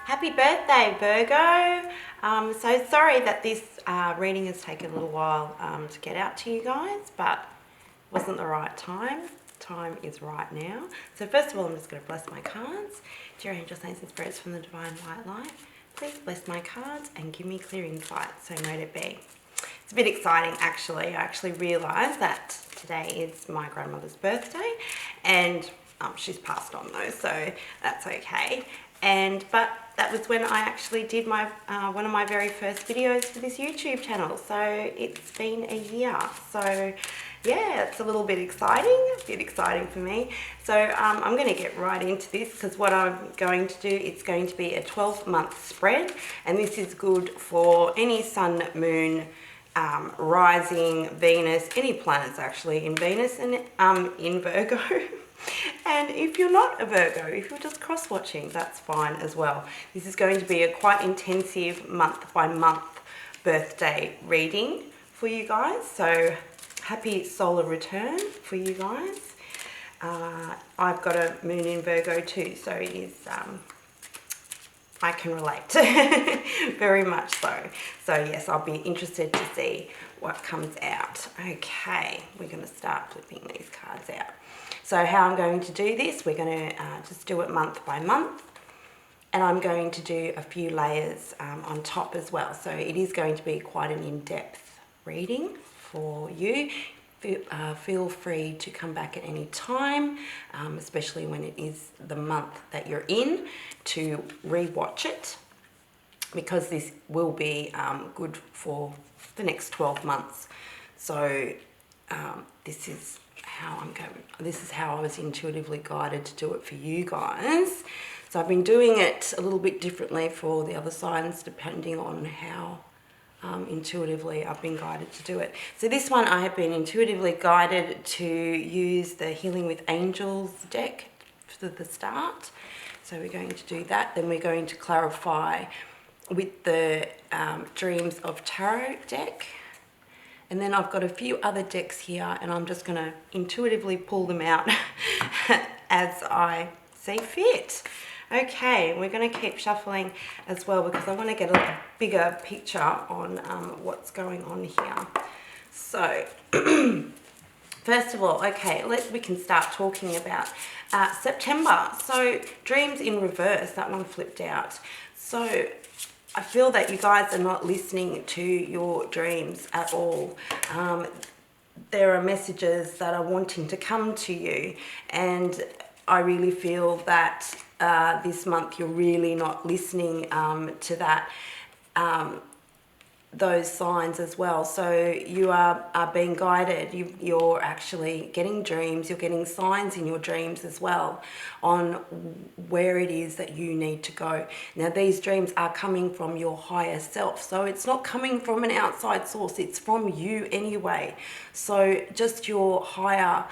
Happy birthday, Virgo. So sorry that this reading has taken a little while to get out to you guys, but it wasn't the right time. Time is right now. So first of all, I'm just going to bless my cards. Dear angels, saints and spirits from the divine white light, please bless my cards and give me clear insight, so may it be. It's a bit exciting actually. I actually realised that today is my grandmother's birthday, and she's passed on though, so that's okay. But that was when I actually did my one of my very first videos for this YouTube channel. So it's been a year. So yeah, it's a little bit exciting for me. So I'm going to get right into this, because what I'm going to do, it's going to be a 12-month spread, and this is good for any sun, moon, rising, Venus, any planets actually in Venus and in Virgo. And if you're not a Virgo, if you're just cross-watching, that's fine as well. This is going to be a quite intensive month-by-month birthday reading for you guys. So happy solar return for you guys. I've got a moon in Virgo too, so it is, I can relate very much so. So yes, I'll be interested to see what comes out. Okay, we're going to start flipping these cards out. So how I'm going to do this, we're going to just do it month by month, and I'm going to do a few layers on top as well. So it is going to be quite an in-depth reading for you. Feel free to come back at any time, especially when it is the month that you're in, to re-watch it, because this will be good for the next 12 months. So this is how I was intuitively guided to do it for you guys. So I've been doing it a little bit differently for the other signs, depending on how intuitively I've been guided to do it. So this one, I have been intuitively guided to use the Healing with Angels deck for the start. So we're going to do that. Then we're going to clarify with the Dreams of Tarot deck. And then I've got a few other decks here, and I'm just going to intuitively pull them out as I see fit. Okay, we're going to keep shuffling as well, because I want to get a bigger picture on what's going on here. So first of all, okay, we can start talking about September. So dreams in reverse, that one flipped out. So I feel that you guys are not listening to your dreams at all. There are messages that are wanting to come to you, and I really feel that this month you're really not listening to that, those signs as well. So you are being guided. You're actually getting dreams. You're getting signs in your dreams as well on where it is that you need to go. Now these dreams are coming from your higher self, so it's not coming from an outside source, it's from you anyway. So just your higher,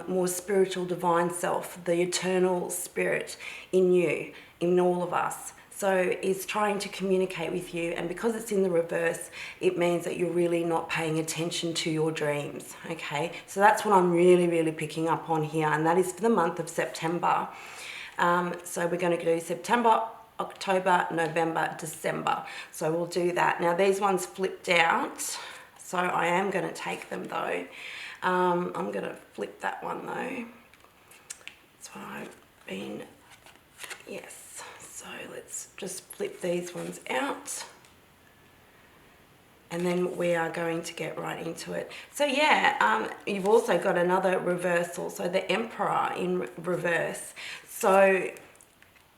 more spiritual divine self, the eternal spirit in you, in all of us. So is trying to communicate with you, and because it's in the reverse, it means that you're really not paying attention to your dreams, okay? So that's what I'm really picking up on here, and that is for the month of September. So we're going to do September, October, November, December. So we'll do that. Now these ones flipped out, so I am going to take them though. I'm going to flip that one though. That's what I've been, yes. So let's just flip these ones out, and then we are going to get right into it. So yeah, you've also got another reversal, so the Emperor in reverse. So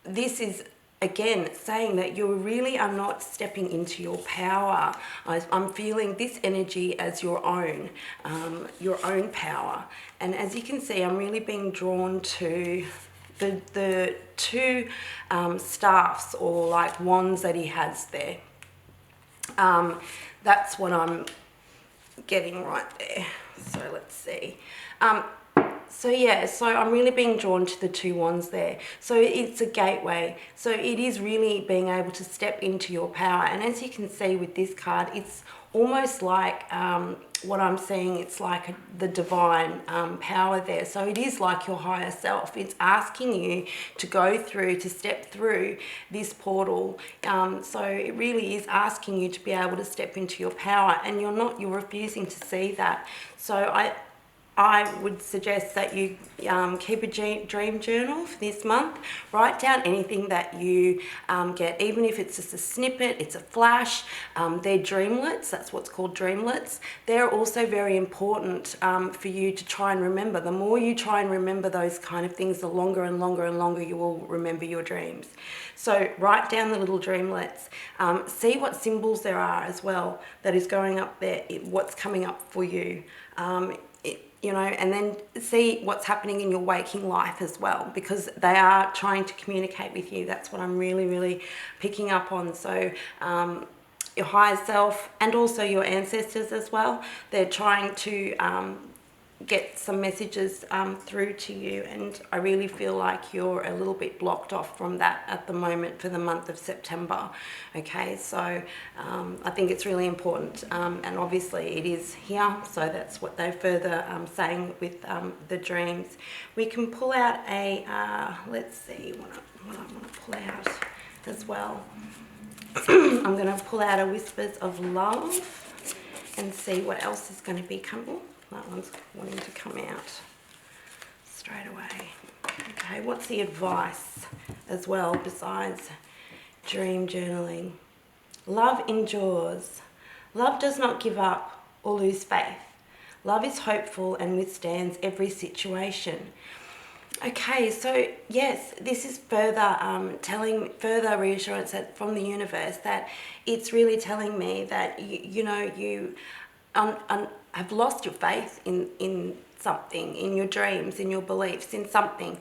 this is again saying that you really are not stepping into your power. I'm feeling this energy as your own power, and as you can see, I'm really being drawn to the two staffs, or like wands that he has there. That's what I'm getting right there. So let's see. So yeah, so I'm really being drawn to the two wands there. So it's a gateway. So it is really being able to step into your power. And as you can see with this card, it's almost like what I'm seeing, it's like the divine power there. So it is like your higher self. It's asking you to go through, to step through this portal. So it really is asking you to be able to step into your power, and you're refusing to see that. So I would suggest that you keep a dream journal for this month. Write down anything that you get, even if it's just a snippet, it's a flash. They're dreamlets, that's what's called dreamlets. They're also very important for you to try and remember. The more you try and remember those kind of things, the longer and longer and longer you will remember your dreams. So write down the little dreamlets. See what symbols there are as well that is going up there, what's coming up for you. You know, and then see what's happening in your waking life as well, because they are trying to communicate with you. That's what I'm really, really picking up on. So your higher self and also your ancestors as well, they're trying to get some messages through to you, and I really feel like you're a little bit blocked off from that at the moment for the month of September. Okay, so I think it's really important, and obviously it is here, so that's what they're further saying with the dreams. We can pull out a let's see what I want to pull out as well. I'm going to pull out a Whispers of Love and see what else is going to be coming. That one's wanting to come out straight away. Okay, what's the advice as well besides dream journaling? Love endures. Love does not give up or lose faith. Love is hopeful and withstands every situation. Okay, so yes, this is further further reassurance that from the universe, that it's really telling me that you have lost your faith in something, in your dreams, in your beliefs, in something,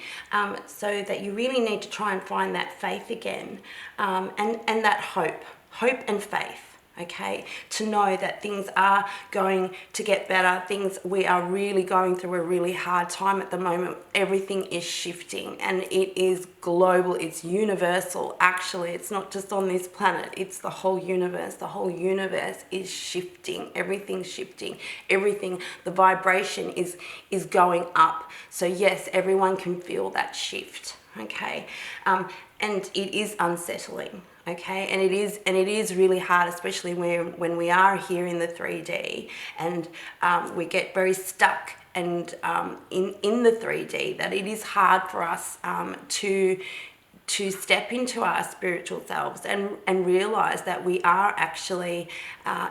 so that you really need to try and find that faith again, and that hope and faith. Okay, to know that things are going to get better. We are really going through a really hard time at the moment. Everything is shifting, and it is global, it's universal. Actually, it's not just on this planet, it's the whole universe. The whole universe is shifting, everything's shifting, the vibration is going up. So yes, everyone can feel that shift. Okay, and it is unsettling. Okay, and it is really hard, especially when we are here in the 3D, and we get very stuck and in the 3D, that it is hard for us to step into our spiritual selves and realize that we are actually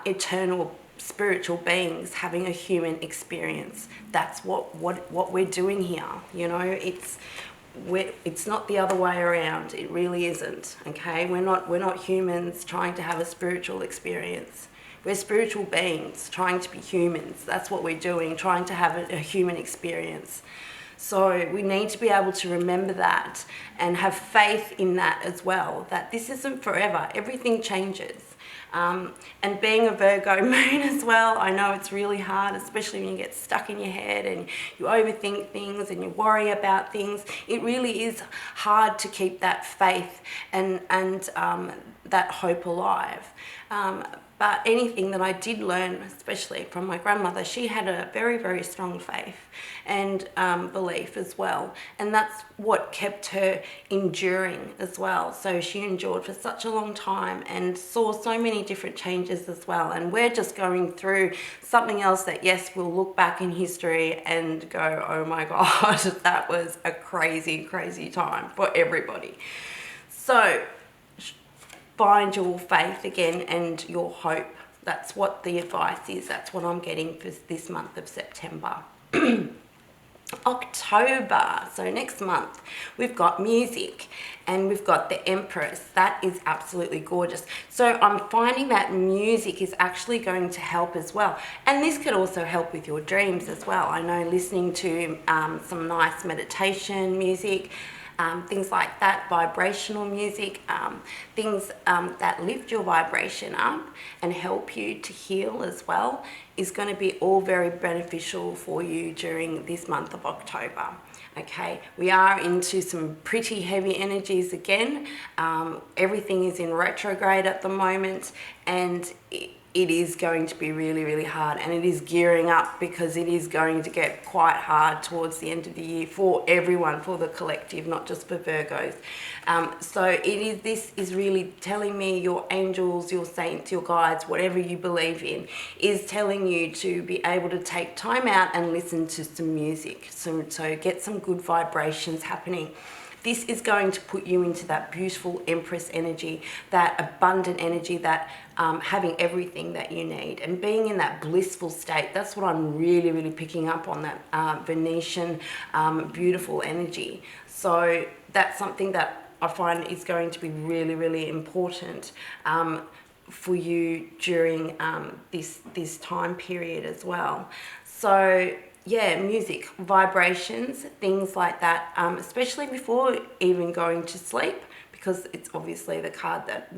eternal spiritual beings having a human experience. That's what we're doing here. You know, it's not the other way around. It really isn't. Okay, we're not humans trying to have a spiritual experience. We're spiritual beings trying to be humans. That's what we're doing, trying to have a human experience. So we need to be able to remember that and have faith in that as well, that this isn't forever. Everything changes. And being a Virgo moon as well, I know it's really hard, especially when you get stuck in your head and you overthink things and you worry about things. It really is hard to keep that faith and that hope alive. But anything that I did learn, especially from my grandmother, she had a very, very strong faith and belief as well. And that's what kept her enduring as well. So she endured for such a long time and saw so many different changes as well. And we're just going through something else that, yes, we'll look back in history and go, oh my God, that was a crazy, crazy time for everybody. So find your faith again and your hope. That's what the advice is. That's what I'm getting for this month of September. October, so next month, we've got music and we've got the Empress. That is absolutely gorgeous. So I'm finding that music is actually going to help as well. And this could also help with your dreams as well. I know listening to some nice meditation music, things like that, vibrational music, things that lift your vibration up and help you to heal as well, is going to be all very beneficial for you during this month of October. Okay, we are into some pretty heavy energies again. Everything is in retrograde at the moment, and it is going to be really, really hard, and it is gearing up because it is going to get quite hard towards the end of the year for everyone, for the collective, not just for Virgos. So this is really telling me your angels, your saints, your guides, whatever you believe in, is telling you to be able to take time out and listen to some music. So get some good vibrations happening. This is going to put you into that beautiful Empress energy, that abundant energy, that having everything that you need and being in that blissful state. That's what I'm really, really picking up on, that Venetian beautiful energy. So that's something that I find is going to be really, really important for you during this time period as well. So yeah, music, vibrations, things like that, especially before even going to sleep, because it's obviously the card that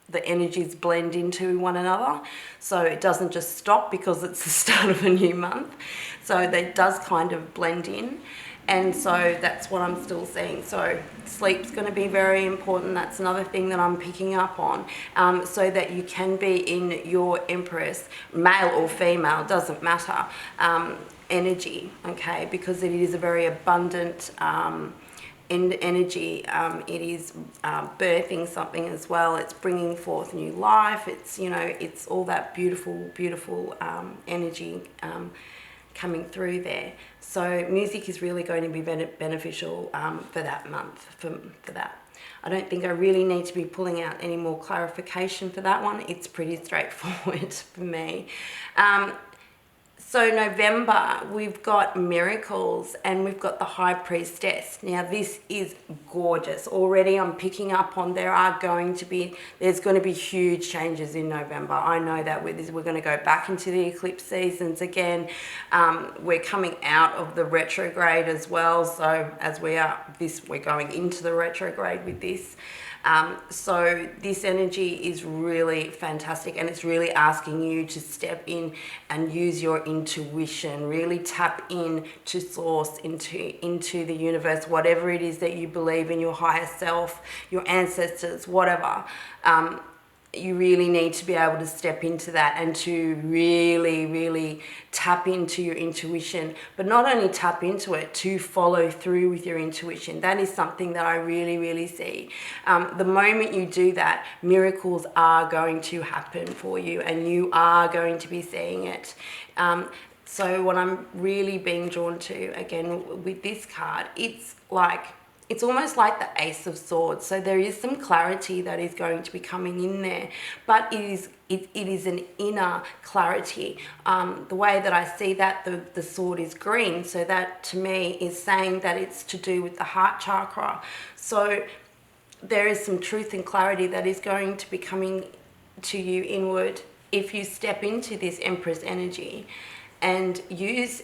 the energies blend into one another. So it doesn't just stop because it's the start of a new month. So that does kind of blend in. And so that's what I'm still seeing. So sleep's going to be very important. That's another thing that I'm picking up on, so that you can be in your Empress, male or female, doesn't matter, energy, okay? Because it is a very abundant energy. It is birthing something as well. It's bringing forth new life. It's, it's all that beautiful, beautiful energy coming through there. So music is really going to be beneficial for that month, for that. I don't think I really need to be pulling out any more clarification for that one. It's pretty straightforward for me. So November, we've got miracles and we've got the High Priestess. Now this is gorgeous. Already I'm picking up on there's going to be huge changes in November. I know that we're going to go back into the eclipse seasons again. We're coming out of the retrograde as well. So as we're going into the retrograde with this. So this energy is really fantastic, and it's really asking you to step in and use your intuition, really tap in to source, into the universe, whatever it is that you believe in, your higher self, your ancestors, whatever. You really need to be able to step into that and to really, really tap into your intuition, but not only tap into it, to follow through with your intuition. That is something that I really, really see. The moment you do that, miracles are going to happen for you and you are going to be seeing it. So what I'm really being drawn to, again, with this card, it's almost like the Ace of Swords. So there is some clarity that is going to be coming in there, but it is an inner clarity. The way that I see that, the sword is green, so that to me is saying that it's to do with the heart chakra. So there is some truth and clarity that is going to be coming to you inward if you step into this Empress energy and use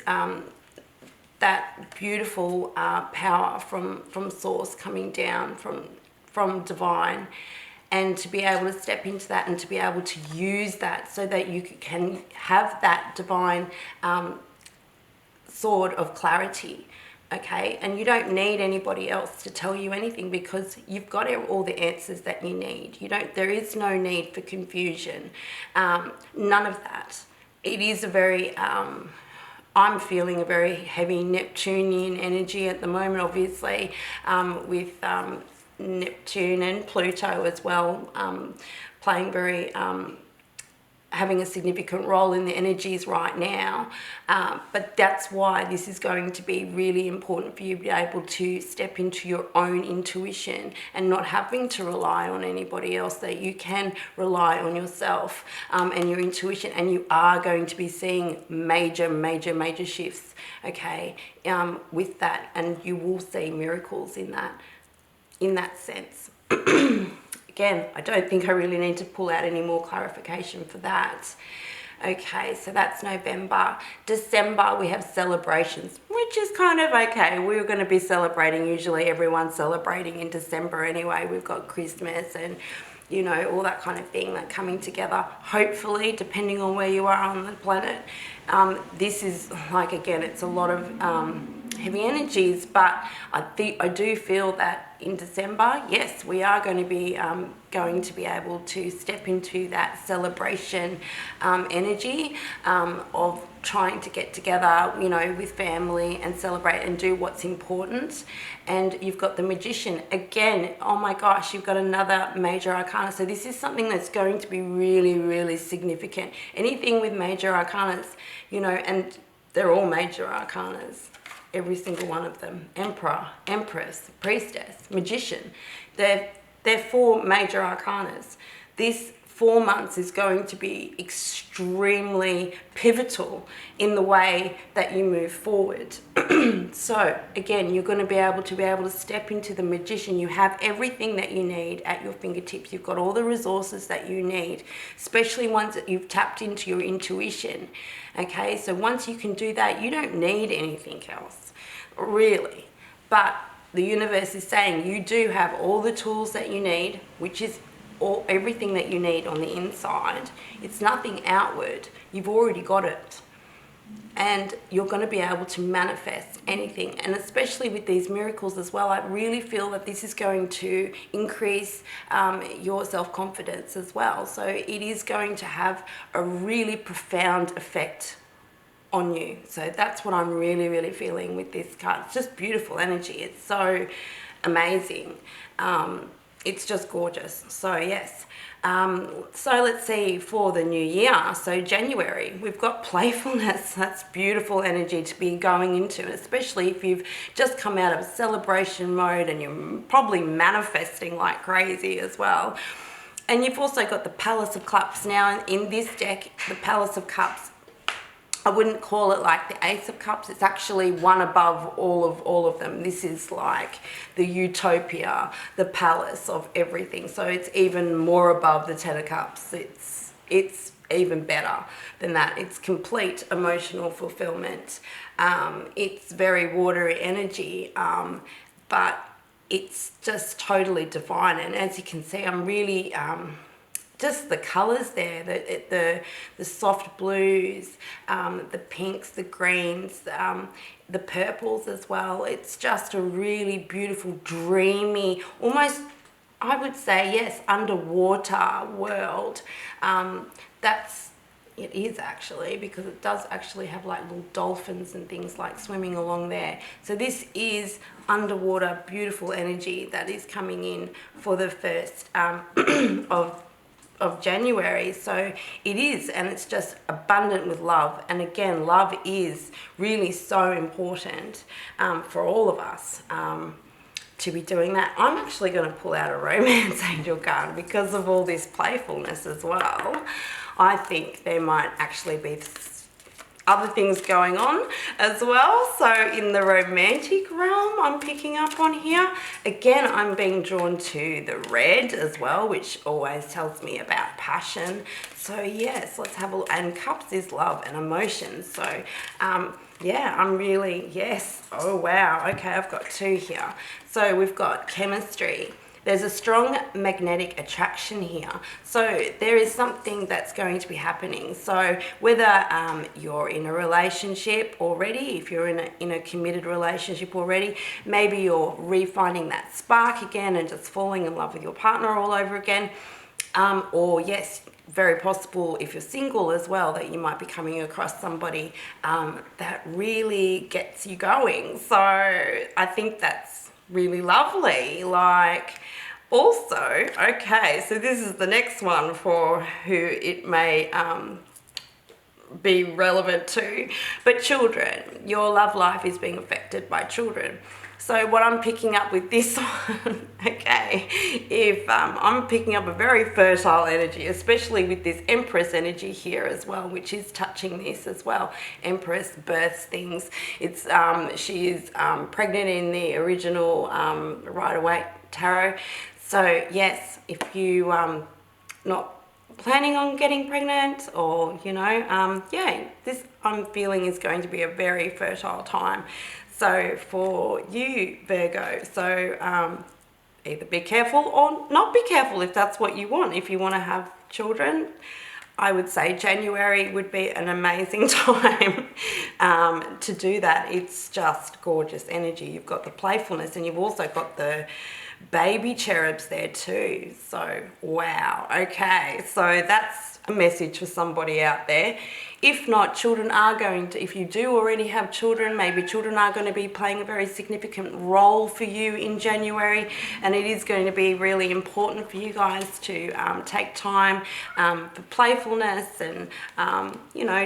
that beautiful power from source coming down from divine, and to be able to step into that and to be able to use that so that you can have that divine sword of clarity. Okay, and you don't need anybody else to tell you anything, because you've got all the answers that you need. There is no need for confusion, none of that. It is a very I'm feeling a very heavy Neptunian energy at the moment, obviously, with Neptune and Pluto as well, playing very, having a significant role in the energies right now. But that's why this is going to be really important for you to be able to step into your own intuition and not having to rely on anybody else, that you can rely on yourself and your intuition, and you are going to be seeing major, major, major shifts, okay, with that, and you will see miracles in that sense. Again, I don't think I really need to pull out any more clarification for that. Okay, so that's November. December, we have celebrations, which is kind of okay. We're going to be celebrating, usually everyone's celebrating in December anyway. We've got Christmas and, you know, all that kind of thing, like coming together, hopefully, depending on where you are on the planet. This is, like, again, it's a lot of heavy energies, but I do feel that in December, yes, we are going to be able to step into that celebration energy of trying to get together, you know, with family and celebrate and do what's important. And you've got the Magician again. Oh my gosh, you've got another major arcana. So this is something that's going to be really, really significant. Anything with major arcanas, you know, and they're all major arcanas. Every single one of them. Emperor, Empress, Priestess, Magician. They're 4 major arcanas. This 4 months is going to be extremely pivotal in the way that you move forward. So again, you're going to be able to step into the Magician. You have everything that you need at your fingertips. You've got all the resources that you need, especially once that you've tapped into your intuition. Okay, so once you can do that, you don't need anything else, really. But the universe is saying you do have all the tools that you need, which is everything that you need on the inside. It's nothing outward. You've already got it. And you're going to be able to manifest anything. And especially with these miracles as well, I really feel that this is going to increase your self-confidence as well. So it is going to have a really profound effect on you. So that's what I'm really, really feeling with this card. It's just beautiful energy. It's so amazing. It's just gorgeous. So yes. So let's see for the new year. So January, we've got playfulness. That's beautiful energy to be going into, especially if you've just come out of celebration mode and you're probably manifesting like crazy as well. And you've also got the Palace of Cups. Now in this deck, the Palace of Cups, I wouldn't call it like the Ace of Cups. It's actually one above all of them. This is like the utopia, the palace of everything. So it's even more above the Ten of Cups. It's even better than that. It's complete emotional fulfillment. It's very watery energy, but it's just totally divine. And as you can see, I'm really just the colors there, the soft blues, the pinks, the greens, the purples as well. It's just a really beautiful, dreamy, almost, I would say, yes, underwater world. It is actually, because it does actually have like little dolphins and things like swimming along there. So this is underwater, beautiful energy that is coming in for the first of January. So it is, and it's just abundant with love. And again, love is really so important for all of us to be doing that. I'm actually going to pull out a romance angel card because of all this playfulness as well. I think there might actually be other things going on as well. So in the romantic realm, I'm picking up on here. Again, I'm being drawn to the red as well, which always tells me about passion. So yes, let's have a look. And cups is love and emotions. So yeah, I'm really, yes. Oh wow, okay, I've got 2 here. So we've got chemistry. There's a strong magnetic attraction here. So there is something that's going to be happening. So whether you're in a relationship already, if you're in a committed relationship already, maybe you're re-finding that spark again and just falling in love with your partner all over again. Or yes, very possible if you're single as well, that you might be coming across somebody that really gets you going. So I think that's really lovely. Like, also, okay, so this is the next one for who it may be relevant to, but children. Your love life is being affected by children. So what I'm picking up with this one, okay, if I'm picking up a very fertile energy, especially with this Empress energy here as well, which is touching this as well. Empress births things. It's she is pregnant in the original Rider-Waite tarot. So yes, if you not planning on getting pregnant, or yeah, this I'm feeling is going to be a very fertile time. So for you, Virgo, so either be careful or not be careful if that's what you want. If you want to have children, I would say January would be an amazing time to do that. It's just gorgeous energy. You've got the playfulness, and you've also got the baby cherubs there too. So wow. Okay, so that's a message for somebody out there. If not, children are going to, if you do already have children, maybe children are going to be playing a very significant role for you in January, and it is going to be really important for you guys to take time for playfulness and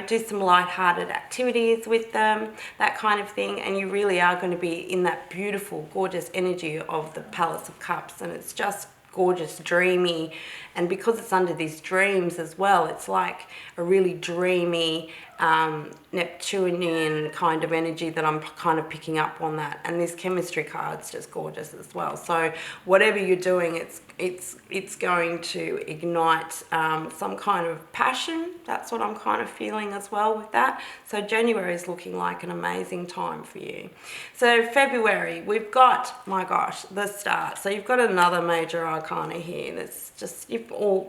do some light-hearted activities with them, that kind of thing. And you really are going to be in that beautiful, gorgeous energy of the Palace of Cups, and it's just gorgeous, dreamy, and because it's under these dreams as well, it's like a really dreamy Neptunian kind of energy that I'm kind of picking up on that. And this chemistry card's just gorgeous as well. So whatever you're doing, it's going to ignite some kind of passion. That's what I'm kind of feeling as well with that. So January is looking like an amazing time for you. So February, we've got, my gosh, the start. So you've got another major arcana here. That's just,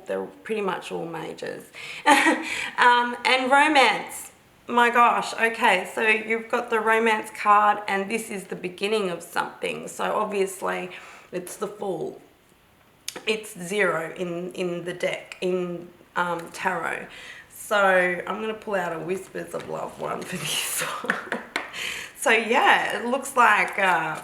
they're pretty much all majors. And romance. My gosh, okay, so you've got the romance card, and this is the beginning of something. So obviously it's the Fool. It's 0 in the deck, in tarot. So I'm going to pull out a Whispers of Love one for this one. So yeah, it looks like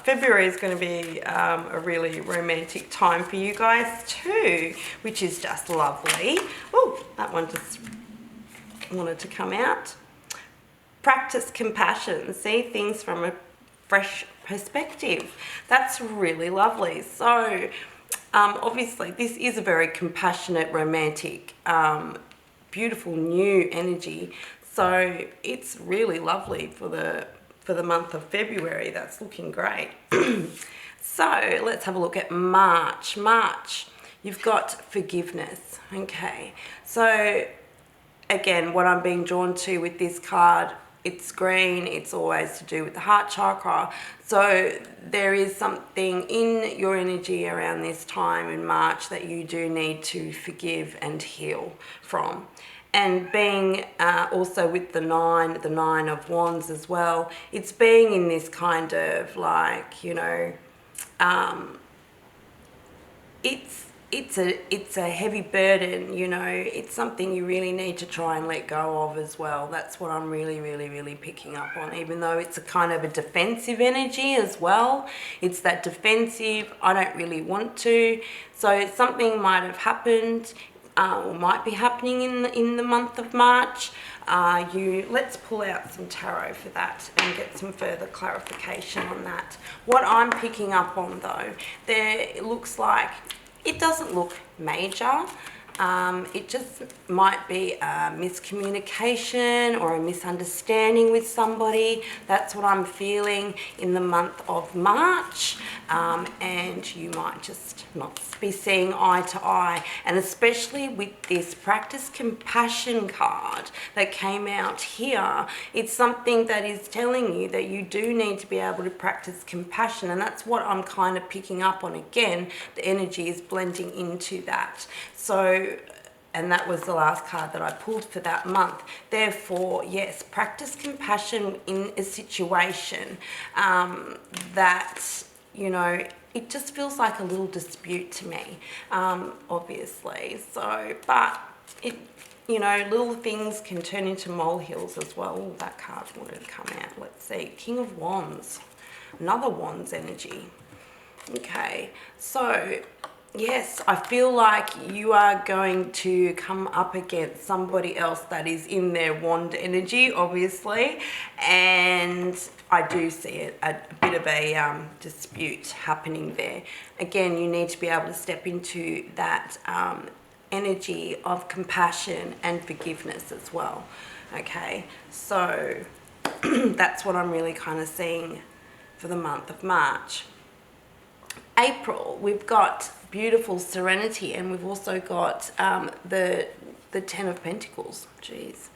February is going to be a really romantic time for you guys too, which is just lovely. Oh, that one just wanted to come out. Practice compassion. See things from a fresh perspective. That's really lovely. So obviously this is a very compassionate, romantic, beautiful new energy. So it's really lovely for the month of February. That's looking great. So let's have a look at March. March, you've got forgiveness. Okay, so again, what I'm being drawn to with this card, it's green, it's always to do with the heart chakra. So there is something in your energy around this time in March that you do need to forgive and heal from. And being also with the nine of wands as well, it's being in this kind of like, it's a heavy burden, it's something you really need to try and let go of as well. That's what I'm really picking up on, even though it's a kind of a defensive energy as well. It's that defensive, I don't really want to. So something might have happened, or might be happening in the month of March. Let's pull out some tarot for that and get some further clarification on that. What I'm picking up on though, it looks like it doesn't look major. It just might be a miscommunication or a misunderstanding with somebody. That's what I'm feeling in the month of March. And you might just not be seeing eye to eye. And especially with this practice compassion card that came out here, it's something that is telling you that you do need to be able to practice compassion. And that's what I'm kind of picking up on again. The energy is blending into that. So, and that was the last card that I pulled for that month. Therefore, yes, practice compassion in a situation that, it just feels like a little dispute to me, obviously. So, but it, little things can turn into molehills as well. Ooh, that card wanted to come out. Let's see, King of Wands, another Wands energy. Okay, so yes, I feel like you are going to come up against somebody else that is in their wand energy, obviously, and I do see a bit of a dispute happening there. Again, you need to be able to step into that energy of compassion and forgiveness as well. Okay, so that's what I'm really kind of seeing for the month of March. April, we've got beautiful serenity, and we've also got the the Ten of Pentacles. Jeez.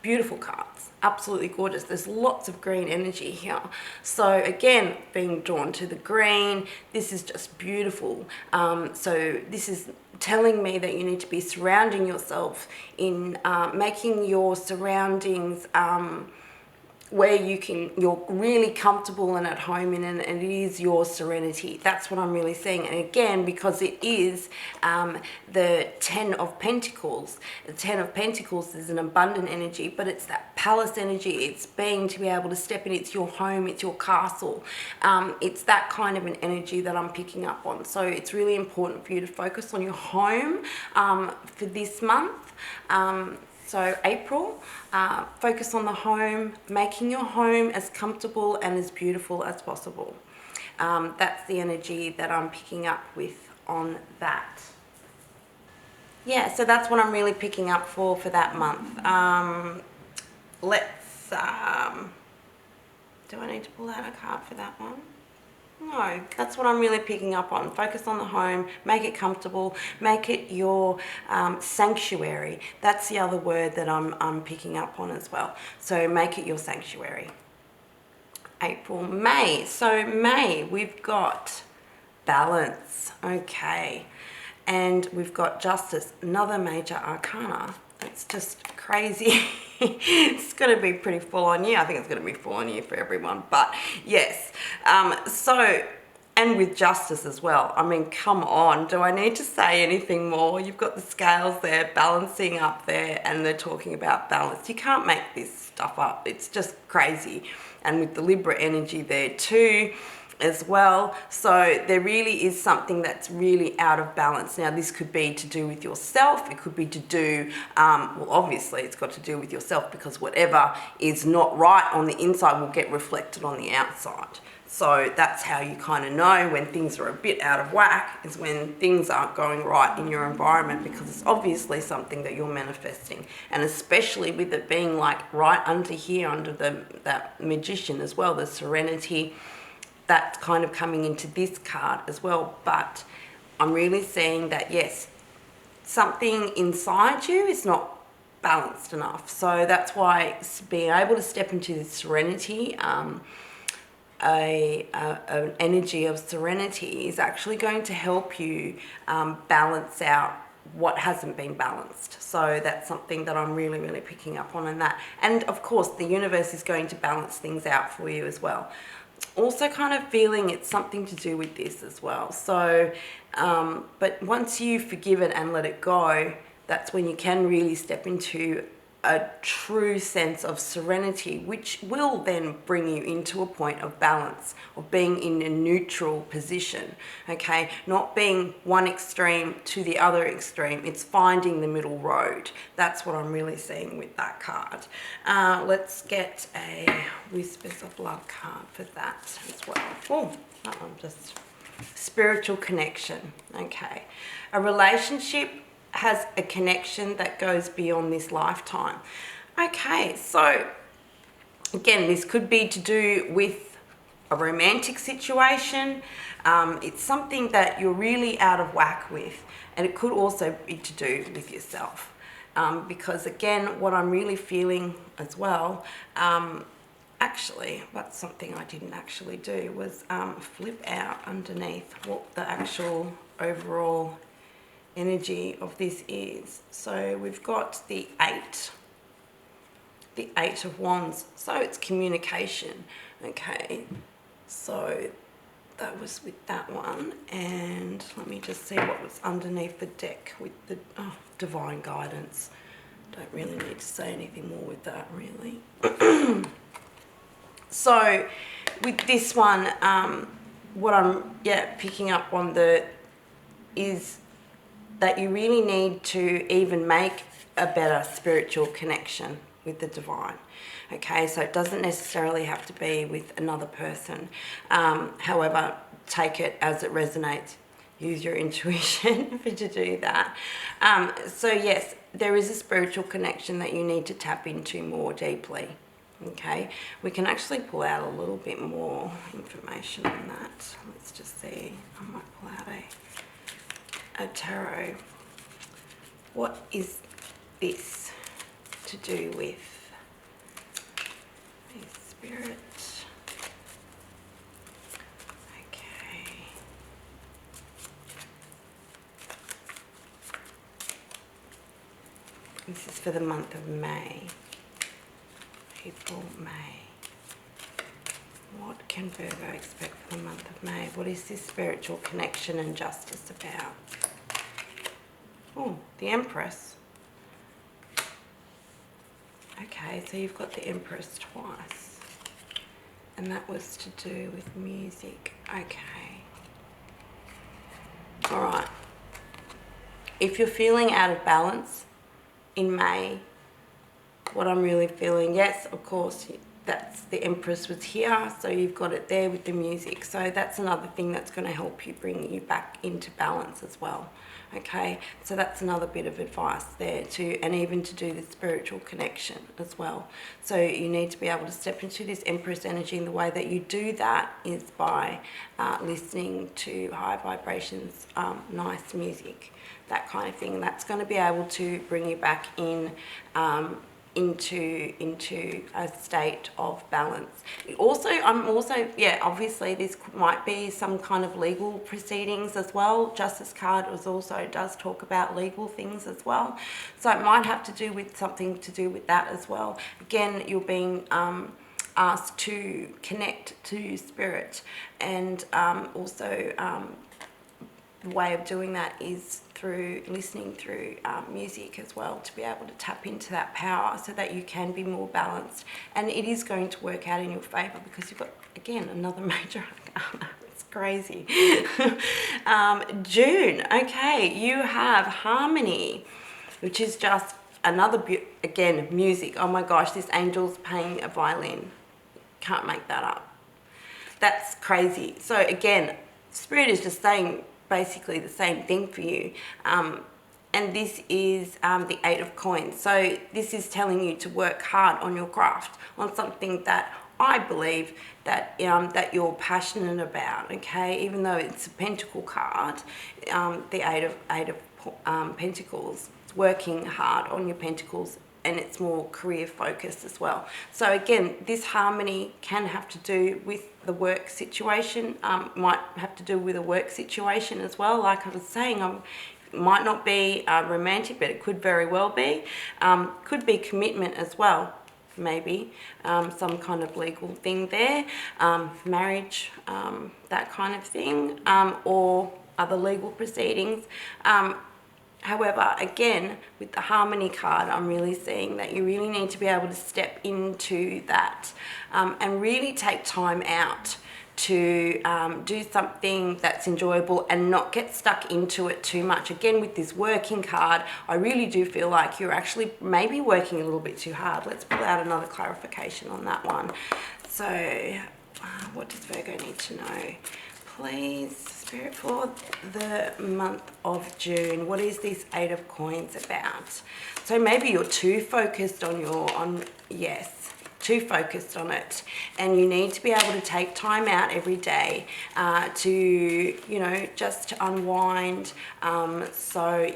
Beautiful cards, absolutely gorgeous. There's lots of green energy here. So again, being drawn to the green, this is just beautiful. So this is telling me that you need to be surrounding yourself in making your surroundings where you're really comfortable and at home in, and it is your serenity. That's what I'm really seeing. And again, because it is the Ten of Pentacles. The Ten of Pentacles is an abundant energy, but it's that palace energy. It's being to be able to step in. It's your home. It's your castle. It's that kind of an energy that I'm picking up on. So it's really important for you to focus on your home for this month. So April, focus on the home, making your home as comfortable and as beautiful as possible. That's the energy that I'm picking up with on that. Yeah, so that's what I'm really picking up for that month. Do I need to pull out a card for that one? No, that's what I'm really picking up on. Focus on the home, make it comfortable, make it your sanctuary. That's the other word that I'm picking up on as well. So make it your sanctuary. April, May. So May, we've got balance. Okay. And we've got justice, another major arcana. It's just crazy. It's going to be pretty full on year. I think it's going to be full on year for everyone. But yes, and with justice as well. I mean, come on. Do I need to say anything more? You've got the scales there balancing up there, and they're talking about balance. You can't make this stuff up. It's just crazy. And with the Libra energy there too, as well. So there really is something that's really out of balance. Now, this could be to do with yourself. It could be to do, well, obviously it's got to do with yourself, because whatever is not right on the inside will get reflected on the outside. So that's how you kind of know when things are a bit out of whack, is when things aren't going right in your environment, because it's obviously something that you're manifesting. And especially with it being like right under here, under that Magician as well, the Serenity, that's kind of coming into this card as well. But I'm really seeing that, yes, something inside you is not balanced enough. So that's why being able to step into this serenity, an energy of serenity, is actually going to help you balance out what hasn't been balanced. So that's something that I'm really, really picking up on in that. And of course, the universe is going to balance things out for you as well. Also kind of feeling it's something to do with this as well. So, but once you forgive it and let it go, that's when you can really step into a true sense of serenity, which will then bring you into a point of balance, of being in a neutral position, okay? Not being one extreme to the other extreme. It's finding the middle road. That's what I'm really seeing with that card. Let's get a Whispers of Love card for that as well. Oh, that one just spiritual connection, okay? A relationship has a connection that goes beyond this lifetime. Okay, so again, this could be to do with a romantic situation. It's something that you're really out of whack with, and it could also be to do with yourself. Because again, what I'm really feeling as well, actually, that's something I didn't actually do, was flip out underneath what the actual overall energy of this is. So we've got the Eight of Wands. So it's communication. Okay, so that was with that one. And let me just see what was underneath the deck with the divine guidance. Don't really need to say anything more with that, really. So with this one, what I'm picking up on is that you really need to even make a better spiritual connection with the divine. Okay, so it doesn't necessarily have to be with another person. However, take it as it resonates. Use your intuition to do that. So yes, there is a spiritual connection that you need to tap into more deeply. Okay, we can actually pull out a little bit more information on that. Let's just see. I might pull out a tarot. What is this to do with Spirit? Okay. This is for the month of May. April, May. What can Virgo expect for the month of May? What is this spiritual connection and justice about? Oh, the Empress. Okay, so you've got the Empress twice. And that was to do with music. Okay. Alright. If you're feeling out of balance in May, what I'm really feeling, yes, of course, that's the Empress was here, so you've got it there with the music. So that's another thing that's going to help you bring you back into balance as well. Okay, so that's another bit of advice there too, and even to do the spiritual connection as well. So you need to be able to step into this Empress energy, and the way that you do that is by listening to high vibrations, nice music, that kind of thing. That's going to be able to bring you back in into a state of balance. Obviously this might be some kind of legal proceedings as well. Justice card does talk about legal things as well, so it might have to do with something to do with that as well. Again, you're being asked to connect to Spirit, and the way of doing that is through listening through music as well, to be able to tap into that power so that you can be more balanced. And it is going to work out in your favour, because you've got, again, another major arcana. It's crazy. June, okay, you have Harmony, which is just another, again, music. Oh my gosh, this angel's playing a violin. Can't make that up. That's crazy. So again, Spirit is just saying basically the same thing for you, and this is the Eight of Coins. So this is telling you to work hard on your craft, on something that I believe that that you're passionate about. Okay, even though it's a Pentacle card, the Eight of Pentacles, it's working hard on your Pentacles, and it's more career focused as well. So again, this Harmony can have to do with the work situation, might have to do with a work situation as well. Like I was saying, it might not be romantic, but it could very well be. Could be commitment as well, maybe. Some kind of legal thing there, marriage, that kind of thing, or other legal proceedings. However, again, with the Harmony card, I'm really seeing that you really need to be able to step into that and really take time out to do something that's enjoyable and not get stuck into it too much. Again, with this working card, I really do feel like you're actually maybe working a little bit too hard. Let's pull out another clarification on that one. So, what does Virgo need to know? Please, Spirit, for the month of June, what is this Eight of Coins about? So maybe you're too focused on too focused on it, and you need to be able to take time out every day to, just to unwind, so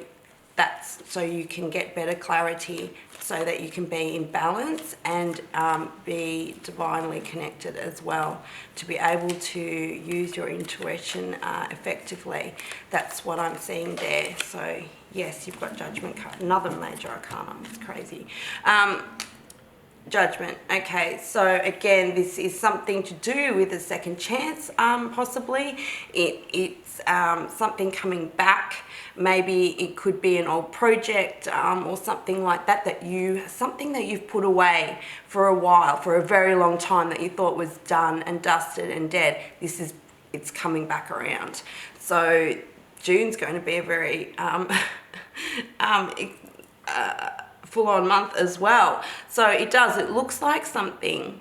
you can get better clarity, so that you can be in balance and be divinely connected as well, to be able to use your intuition effectively. That's what I'm seeing there. So yes, you've got Judgment card, another major arcana. It's crazy. Judgment. Okay, so again, this is something to do with a second chance, possibly. It's something coming back. Maybe it could be an old project or something like that, something that you've put away for a while, for a very long time, that you thought was done and dusted and dead. It's coming back around. So June's going to be a very full-on month as well. So it looks like something.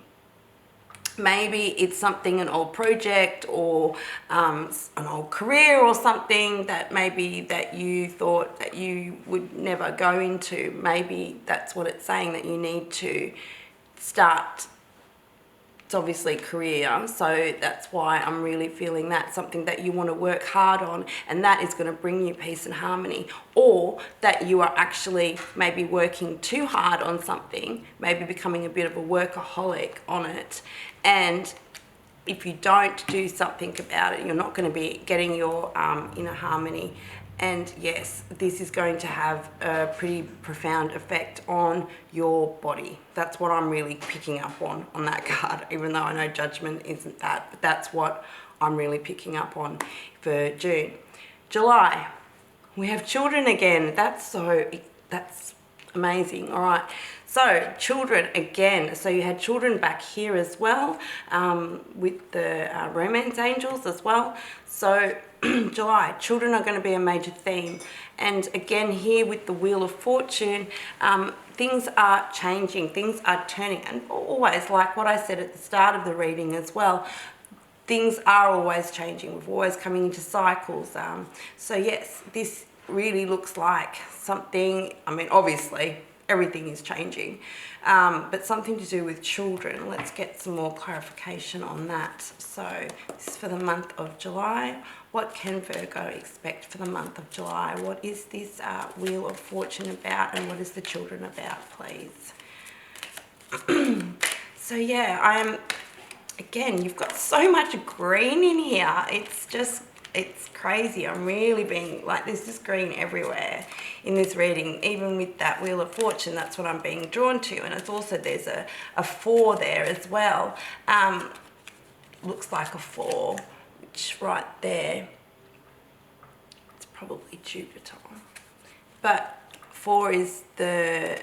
Maybe it's something, an old project, or an old career, or something that maybe that you thought that you would never go into. Maybe that's what it's saying, that you need to start it's obviously career, so that's why I'm really feeling that something that you want to work hard on, and that is going to bring you peace and harmony. Or that you are actually maybe working too hard on something, maybe becoming a bit of a workaholic on it, and if you don't do something about it, you're not going to be getting your inner harmony. And yes, this is going to have a pretty profound effect on your body. That's what I'm really picking up on that card, even though I know judgment isn't that, but that's what I'm really picking up on for June. July, we have children again. That's amazing. All right. So children again. So you had children back here as well, with the romance angels as well. So July, children are going to be a major theme. And again here with the Wheel of Fortune, things are changing, things are turning. And always, like what I said at the start of the reading as well, things are always changing. We're always coming into cycles. So yes, this really looks like something, I mean, obviously, everything is changing, but something to do with children. Let's get some more clarification on that. So this is for the month of July. What can Virgo expect for the month of July? What is this Wheel of Fortune about, and what is the children about, please? So yeah, again, you've got so much green in here. It's crazy. I'm really being like, there's just green everywhere in this reading. Even with that Wheel of Fortune, that's what I'm being drawn to. And it's also, there's a 4 there as well. Looks like a 4, which right there, it's probably Jupiter. But 4 is the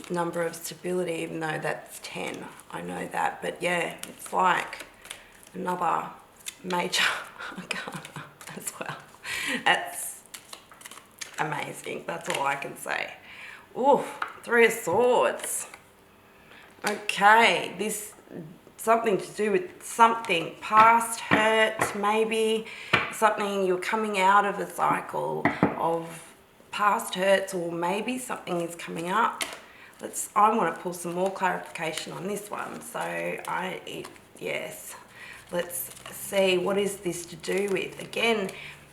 number of stability, even though that's 10. I know that. But yeah, it's like another major arcana as well. That's amazing. That's all I can say. Ooh, 3 of Swords. Okay, this something to do with something past hurt, maybe something you're coming out of a cycle of past hurts, or maybe something is coming up. I want to pull some more clarification on this one. So yes. Let's see, what is this to do with? Again,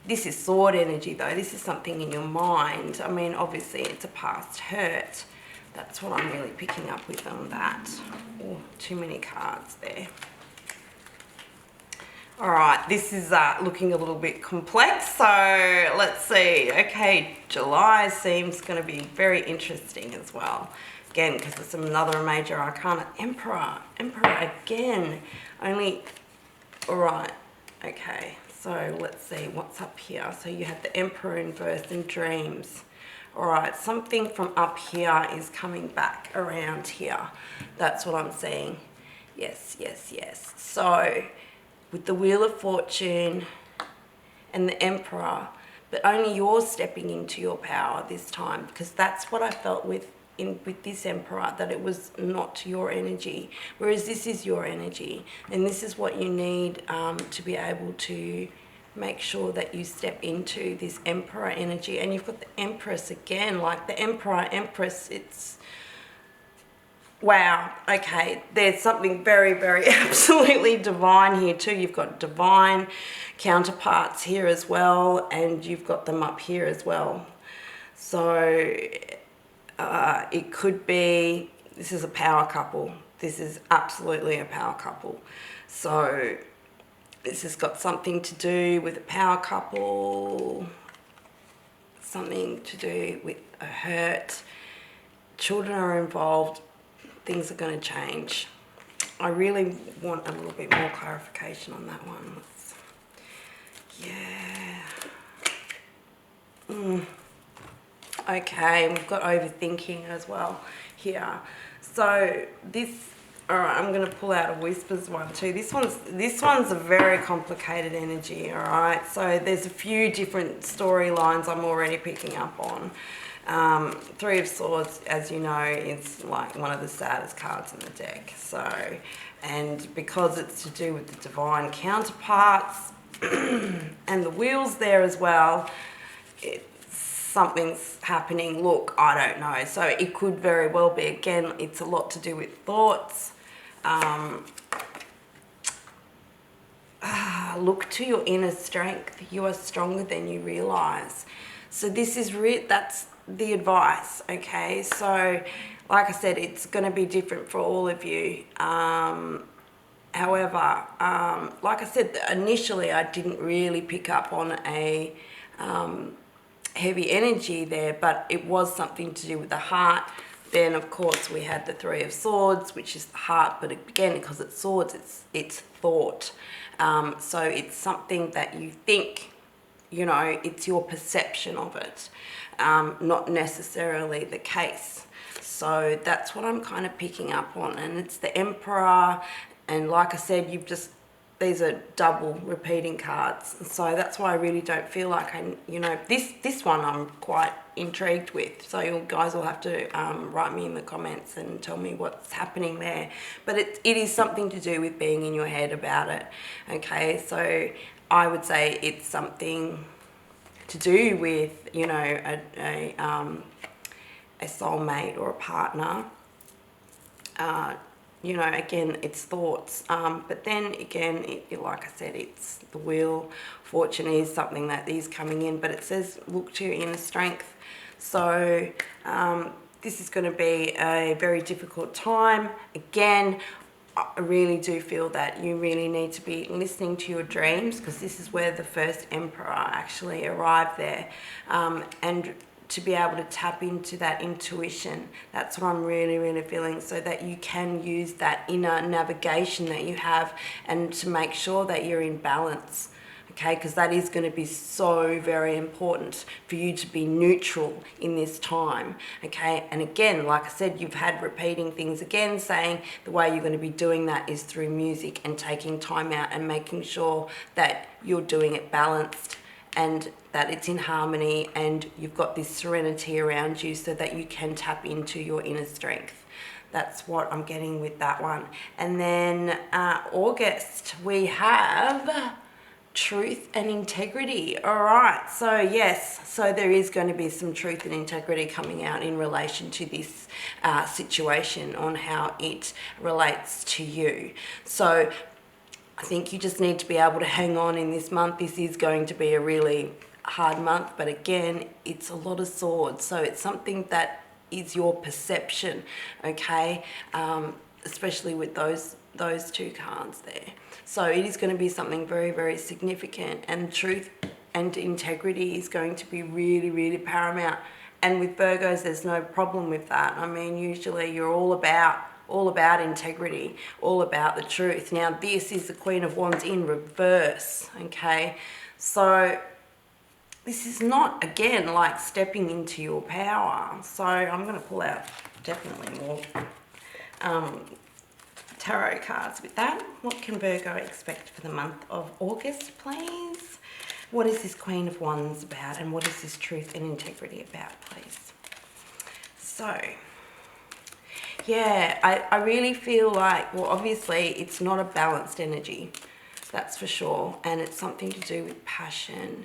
this is sword energy though. This is something in your mind. I mean, obviously it's a past hurt. That's what I'm really picking up with on that. Oh, too many cards there. All right, this is looking a little bit complex. So let's see. Okay, July seems going to be very interesting as well. Again, because it's another major arcana. Emperor again. All right, okay, so let's see what's up here. So you have the Emperor in verse and dreams. All right, something from up here is coming back around here. That's what I'm seeing. Yes. So with the Wheel of Fortune and the Emperor, but only you're stepping into your power this time, because that's what I felt with this Emperor, that it was not your energy, whereas this is your energy, and this is what you need to be able to make sure that you step into this Emperor energy. And you've got the Empress again, like the Emperor, Empress, it's wow. Okay, there's something very, very absolutely divine here too. You've got divine counterparts here as well, and you've got them up here as well. So it could be, this is a power couple. This is absolutely a power couple. So this has got something to do with a power couple, something to do with a hurt. Children are involved. Things are going to change. I really want a little bit more clarification on that one. Okay, we've got overthinking as well here. So this, all right, I'm going to pull out a Whispers one too. This one's a very complicated energy, all right? So there's a few different storylines I'm already picking up on. 3 of Swords, as you know, is like one of the saddest cards in the deck. So, and because it's to do with the divine counterparts and the wheels there as well, something's happening. Look, I don't know. So it could very well be, again, it's a lot to do with thoughts. look to your inner strength. You are stronger than you realize. So this is that's the advice, okay? So like I said, it's going to be different for all of you. However, like I said, initially I didn't really pick up on a heavy energy there, but it was something to do with the heart. Then, of course, we had the Three of Swords, which is the heart, but again, because it's swords, it's thought. So it's something that you think, you know, it's your perception of it, not necessarily the case. So that's what I'm kind of picking up on, and it's the Emperor. And like I said, these are double repeating cards. So that's why I really don't feel like this one I'm quite intrigued with. So you guys will have to write me in the comments and tell me what's happening there. But it is something to do with being in your head about it. Okay, so I would say it's something to do with, you know, a soulmate or a partner. You know, again, it's thoughts. But then again, like I said, it's the wheel. Fortune is something that is coming in, but it says look to your inner strength. So this is going to be a very difficult time. Again, I really do feel that you really need to be listening to your dreams, because this is where the first Emperor actually arrived there. And to be able to tap into that intuition. That's what I'm really, really feeling, so that you can use that inner navigation that you have and to make sure that you're in balance, okay? Because that is going to be so very important for you to be neutral in this time, okay? And again, like I said, you've had repeating things again, saying the way you're going to be doing that is through music and taking time out and making sure that you're doing it balanced and that it's in harmony, and you've got this serenity around you so that you can tap into your inner strength. That's what I'm getting with that one. And then August, we have truth and integrity. All right, so yes, so there is going to be some truth and integrity coming out in relation to this situation, on how it relates to you. So I think you just need to be able to hang on in this month. This is going to be a really hard month, but again, it's a lot of swords. So it's something that is your perception, okay? Especially with those two cards there. So it is going to be something very, very significant, and truth and integrity is going to be really, really paramount. And with Virgos, there's no problem with that. I mean, usually you're all about integrity, all about the truth. Now, this is the Queen of Wands in reverse, okay? So this is not, again, like stepping into your power. So I'm going to pull out definitely more tarot cards with that. What can Virgo expect for the month of August, please? What is this Queen of Wands about, and what is this truth and integrity about, please? So yeah, I really feel like, well, obviously it's not a balanced energy, that's for sure, and it's something to do with passion.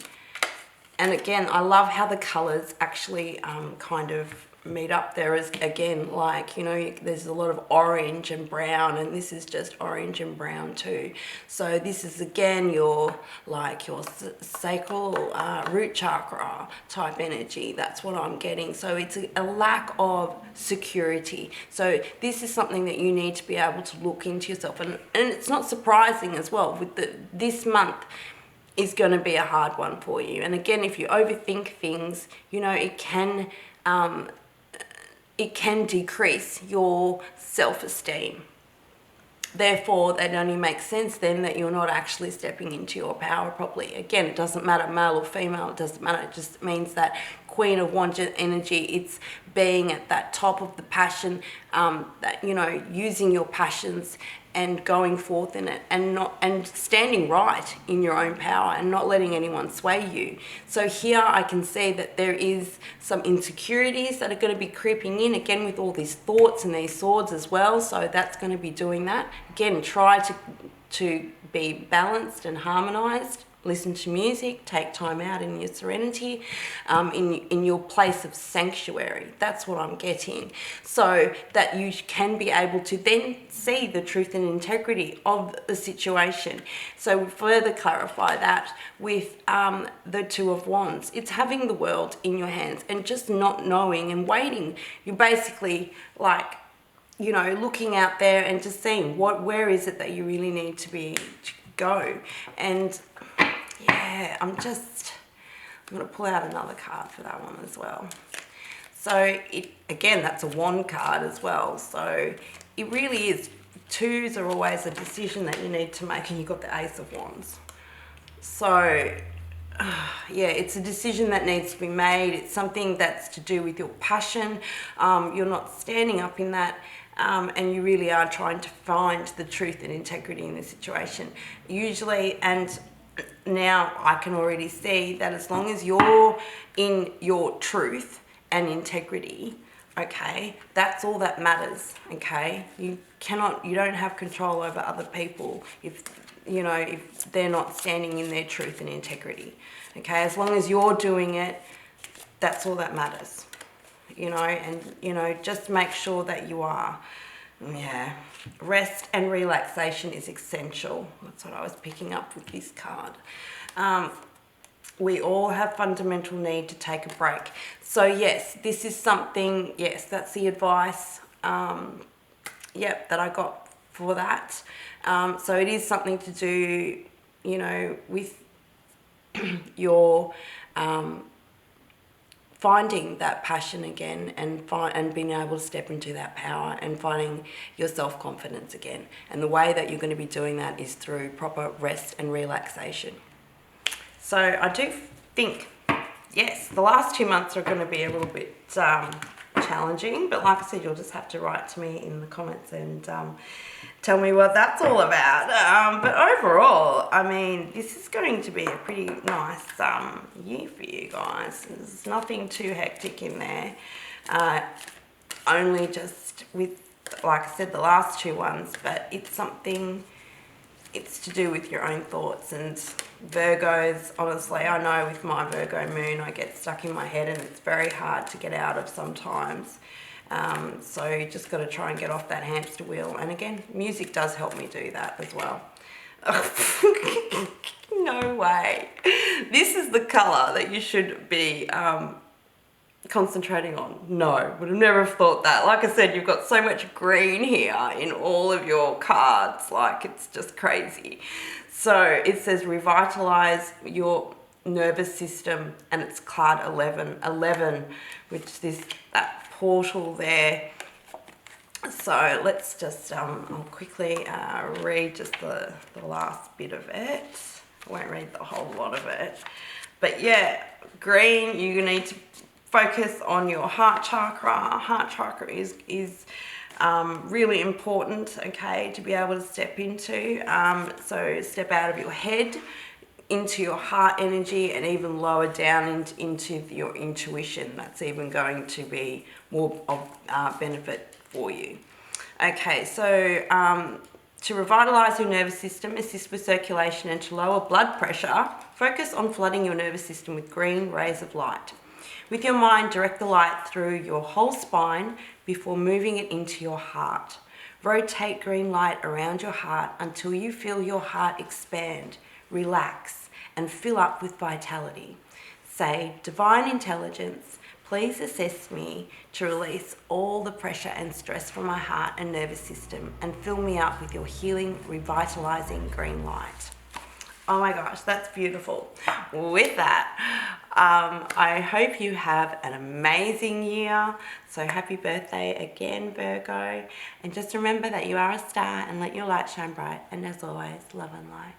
And again, I love how the colors actually kind of meet up there. As again, like, you know, there's a lot of orange and brown, and this is just orange and brown too. So this is again your sacral root chakra type energy. That's what I'm getting. So it's a lack of security. So this is something that you need to be able to look into yourself, and it's not surprising as well with this month is going to be a hard one for you. And again, if you overthink things, you know, it can decrease your self-esteem. Therefore, that only makes sense then that you're not actually stepping into your power properly. Again, it doesn't matter male or female, it doesn't matter. It just means that Queen of Wands energy, it's being at that top of the passion, that, you know, using your passions and going forth in it, and standing right in your own power and not letting anyone sway you. So here I can see that there is some insecurities that are going to be creeping in, again with all these thoughts and these swords as well. So that's going to be doing that. Again, try to be balanced and harmonized. listen to music, take time out in your serenity, in your place of sanctuary. That's what I'm getting. So that you can be able to then see the truth and integrity of the situation. So we further clarify that with the Two of Wands. It's having the world in your hands and just not knowing and waiting. You're basically like, you know, looking out there and just seeing where is it that you really need to go. And yeah, I'm going to pull out another card for that one as well. So again, that's a wand card as well. So it really is, twos are always a decision that you need to make, and you've got the Ace of Wands. So yeah, it's a decision that needs to be made. It's something that's to do with your passion. You're not standing up in that. And you really are trying to find the truth and integrity in the situation. Usually, and now I can already see that as long as you're in your truth and integrity, okay, that's all that matters, okay? You don't have control over other people if they're not standing in their truth and integrity, okay? As long as you're doing it, that's all that matters. And just make sure that you are. Yeah, rest and relaxation is essential. That's what I was picking up with this card. We all have fundamental need to take a break. So yes, this is something, yes, that's the advice, that I got for that. So it is something to do, with your finding that passion again, and being able to step into that power and finding your self-confidence again. And the way that you're going to be doing that is through proper rest and relaxation. So I do think, yes, the last 2 months are going to be a little bit challenging, but like I said, you'll just have to write to me in the comments and tell me what that's all about. But overall, I mean, this is going to be a pretty nice year for you guys. There's nothing too hectic in there. Only just with, like I said, the last 2 ones, but it's to do with your own thoughts. And Virgos, honestly, I know with my Virgo moon, I get stuck in my head and it's very hard to get out of sometimes. So you just got to try and get off that hamster wheel. And again, music does help me do that as well. No way. This is the colour that you should be concentrating on. No, would have never have thought that. Like I said, you've got so much green here in all of your cards. Like, it's just crazy. So it says revitalize your nervous system, and it's card 11, which is that portal there. So let's just I'll quickly read just the last bit of it. I won't read the whole lot of it, but yeah, green, you need to focus on your heart chakra. Heart chakra is really important, okay, to be able to step into. So step out of your head into your heart energy, and even lower down into your intuition. That's even going to be more of benefit for you. Okay, so to revitalize your nervous system, assist with circulation, and to lower blood pressure, focus on flooding your nervous system with green rays of light. With your mind, direct the light through your whole spine before moving it into your heart. Rotate green light around your heart until you feel your heart expand, relax, and fill up with vitality. Say, Divine Intelligence, please assist me to release all the pressure and stress from my heart and nervous system, and fill me up with your healing, revitalizing green light. Oh my gosh, that's beautiful. With that, I hope you have an amazing year. So happy birthday again, Virgo. And just remember that you are a star, and let your light shine bright. And as always, love and light.